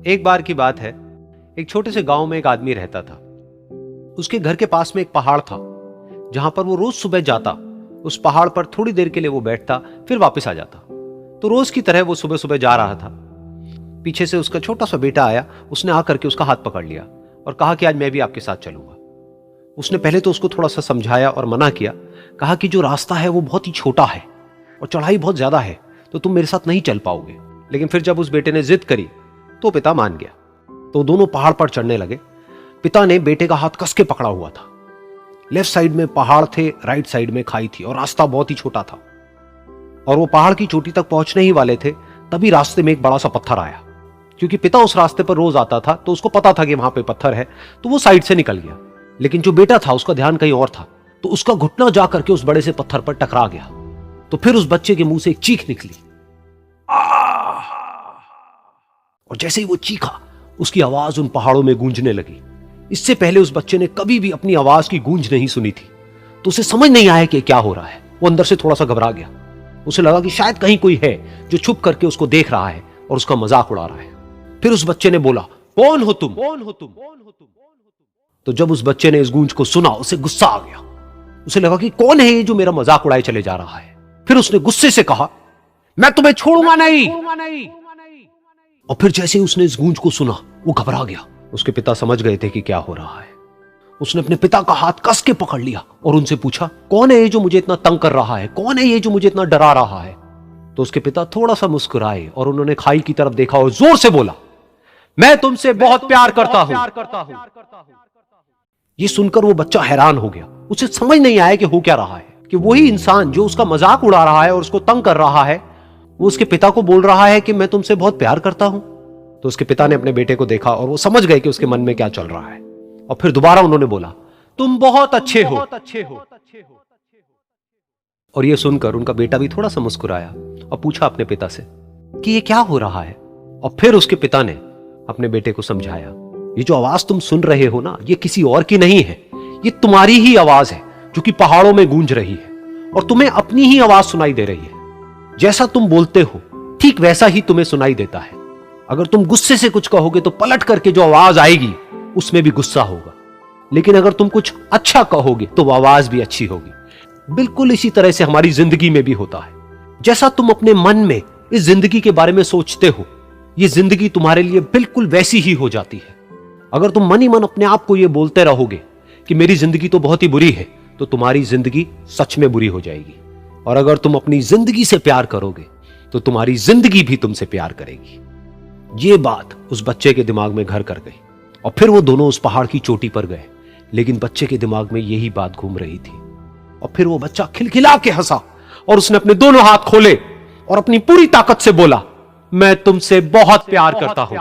एक बार की बात है, एक छोटे से गांव में एक आदमी रहता था। उसके घर के पास में एक पहाड़ था, जहां पर वो रोज सुबह जाता। उस पहाड़ पर थोड़ी देर के लिए वो बैठता, फिर वापस आ जाता। तो रोज की तरह वो सुबह सुबह जा रहा था। पीछे से उसका छोटा सा बेटा आया। उसने आकर के उसका हाथ पकड़ लिया और कहा कि आज मैं भी आपके साथ चलूंगा। उसने पहले तो उसको थोड़ा सा समझाया और मना किया। कहा कि जो रास्ता है वो बहुत ही छोटा है और चढ़ाई बहुत ज्यादा है, तो तुम मेरे साथ नहीं चल पाओगे। लेकिन फिर जब उस बेटे ने जिद करी तो पिता मान गया। तो दोनों पहाड़ पर चढ़ने लगे। पिता ने बेटे का हाथ कस के पकड़ा हुआ था। लेफ्ट साइड में पहाड़ थे, राइट साइड में खाई थी और रास्ता बहुत ही छोटा था। और वो पहाड़ की चोटी तक पहुंचने ही वाले थे, तभी रास्ते में एक बड़ा सा पत्थर आया। क्योंकि पिता उस रास्ते पर रोज आता था, तो उसको पता था कि वहां पे पत्थर है, तो वो साइड से निकल गया। लेकिन जो बेटा था उसका ध्यान कहीं और था, तो उसका घुटना जा करके उस बड़े से पत्थर पर टकरा गया। तो फिर उस बच्चे के मुंह से एक चीख निकली। और जैसे ही वो चीखा, उसकी आवाज उन पहाड़ों में गूंजने लगी। इससे पहले उस बच्चे ने कभी भी अपनी आवाज की गूंज नहीं सुनी थी, तो उसे समझ नहीं आया कि क्या हो रहा है। वो अंदर से थोड़ा सा घबरा गया। उसे लगा कि शायद कहीं कोई है जो छुप करके उसको देख रहा है और उसका मजाक उड़ा रहा है। फिर उस बच्चे ने बोला, कौन हो तुम? कौन हो तुम? तो जब उस बच्चे ने इस गूंज को सुना, उसे गुस्सा आ गया। उसे लगा कि कौन है ये जो मेरा मजाक उड़ाए चले जा रहा है। फिर उसने गुस्से से कहा, मैं तुम्हें छोड़ूंगा नहीं। और फिर जैसे ही उसने इस गूंज को सुना, वो घबरा गया। उसके पिता समझ गए थे कि क्या हो रहा है। उसने अपने पिता का हाथ कस के पकड़ लिया और उनसे पूछा, कौन है ये जो मुझे इतना तंग कर रहा है? कौन है ये जो मुझे इतना डरा रहा है? तो उसके पिता थोड़ा सा मुस्कुराए और उन्होंने खाई की तरफ देखा और जोर से बोला, मैं तुमसे बहुत प्यार करता हूं। ये सुनकर वो बच्चा हैरान हो गया। उसे समझ नहीं आया कि हो क्या रहा है, कि वही इंसान जो उसका मजाक उड़ा रहा है और उसको तंग कर रहा है, वो उसके पिता को बोल रहा है कि मैं तुमसे बहुत प्यार करता हूं। तो उसके पिता ने अपने बेटे को देखा और वो समझ गए कि उसके मन में क्या चल रहा है। और फिर दोबारा उन्होंने बोला, तुम बहुत अच्छे हो। और ये सुनकर उनका बेटा भी थोड़ा सा मुस्कुराया और पूछा अपने पिता से कि ये क्या हो रहा है। और फिर उसके पिता ने अपने बेटे को समझाया, ये जो आवाज तुम सुन रहे हो ना, ये किसी और की नहीं है, ये तुम्हारी ही आवाज है जो कि पहाड़ों में गूंज रही है। और तुम्हें अपनी ही आवाज सुनाई दे रही है। जैसा तुम बोलते हो ठीक वैसा ही तुम्हें सुनाई देता है। अगर तुम गुस्से से कुछ कहोगे तो पलट करके जो आवाज आएगी उसमें भी गुस्सा होगा। लेकिन अगर तुम कुछ अच्छा कहोगे तो वो आवाज भी अच्छी होगी। बिल्कुल इसी तरह से हमारी जिंदगी में भी होता है। जैसा तुम अपने मन में इस जिंदगी के बारे में सोचते हो, ये जिंदगी तुम्हारे लिए बिल्कुल वैसी ही हो जाती है। अगर तुम मन ही मन अपने आप को ये बोलते रहोगे कि मेरी जिंदगी तो बहुत ही बुरी है, तो तुम्हारी जिंदगी सच में बुरी हो जाएगी। और अगर तुम अपनी जिंदगी से प्यार करोगे तो तुम्हारी जिंदगी भी तुमसे प्यार करेगी। ये बात उस बच्चे के दिमाग में घर कर गई और फिर वो दोनों उस पहाड़ की चोटी पर गए। लेकिन बच्चे के दिमाग में यही बात घूम रही थी। और फिर वो बच्चा खिलखिला के हंसा और उसने अपने दोनों हाथ खोले और अपनी पूरी ताकत से बोला, मैं तुमसे बहुत प्यार करता हूं।